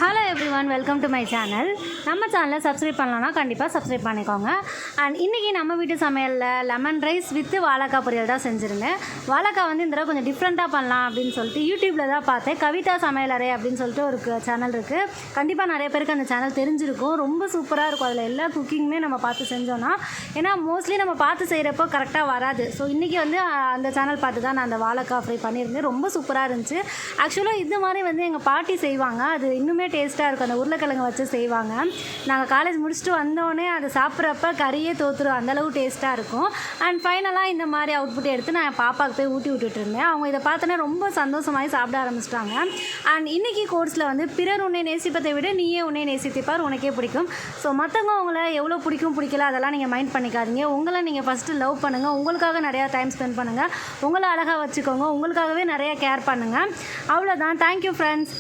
Hello everyone, welcome to my channel. நம்ம சேனலை subscribe பண்ணலான்னா கண்டிப்பாக சப்ஸ்கிரைப் பண்ணிக்கோங்க. அண்ட் இன்றைக்கி நம்ம வீட்டு சமையலில் லெமன் ரைஸ் வித் வாழைக்காய் பொரியல் தான் செஞ்சுருந்தேன். வாழைக்காய் வந்து இந்த தடவை கொஞ்சம் டிஃப்ரெண்ட்டாக பண்ணலாம் அப்படின்னு சொல்லிட்டு யூடியூப்பில் தான் பார்த்தேன். கவிதா சமையலறை அப்படின்னு சொல்லிட்டு ஒரு சேனல் இருக்குது. கண்டிப்பாக நிறைய பேருக்கு அந்த சேனல் தெரிஞ்சிருக்கும். ரொம்ப சூப்பராக இருக்கும். அதில் எல்லா குக்கிங்குமே நம்ம பார்த்து செஞ்சோன்னா, ஏன்னா மோஸ்ட்லி நம்ம பார்த்து செய்கிறப்போ கரெக்டாக வராது. ஸோ இன்றைக்கி வந்து அந்த சேனல் பார்த்து தான் நான் அந்த வாழைக்காய் ஃப்ரை பண்ணியிருந்தேன். ரொம்ப சூப்பராக இருந்துச்சு. ஆக்சுவலாக இது மாதிரி வந்து எங்கள் பாட்டி செய்வாங்க. அது இன்னுமே டேஸ்ட்டாக இருக்கும். அந்த உருளைக்கிழங்கு வச்சு செய்வாங்க. நாங்கள் காலேஜ் முடிச்சுட்டு வந்தோடனே அதை சாப்பிட்றப்ப கறியே தோற்றுரும், அந்தளவு டேஸ்ட்டாக இருக்கும். அண்ட் ஃபைனலாக இந்த மாதிரி அவுட்புட் எடுத்து நான் என் பாப்பாவுக்கு போய் ஊட்டி விட்டுட்டு இருந்தேன். அவங்க இதை பார்த்தோன்னே ரொம்ப சந்தோஷமாகி சாப்பிட ஆரம்பிச்சிட்டாங்க. அண்ட் இன்றைக்கி கோர்ஸில் வந்து பிறர் உன்னை நேசிப்பதை விட நீயே உன்னை நேசித்திப்பார், உனக்கே பிடிக்கும். ஸோ மற்றவங்க உங்களை எவ்வளோ பிடிக்கல அதெல்லாம் நீங்கள் மைண்ட் பண்ணிக்காதீங்க. உங்களை நீங்கள் ஃபஸ்ட்டு லவ் பண்ணுங்கள். உங்களுக்காக நிறையா டைம் ஸ்பெண்ட் பண்ணுங்கள். உங்களை அழகாக வச்சுக்கோங்க. உங்களுக்காகவே நிறையா கேர் பண்ணுங்கள். அவ்வளோதான். Thank you friends.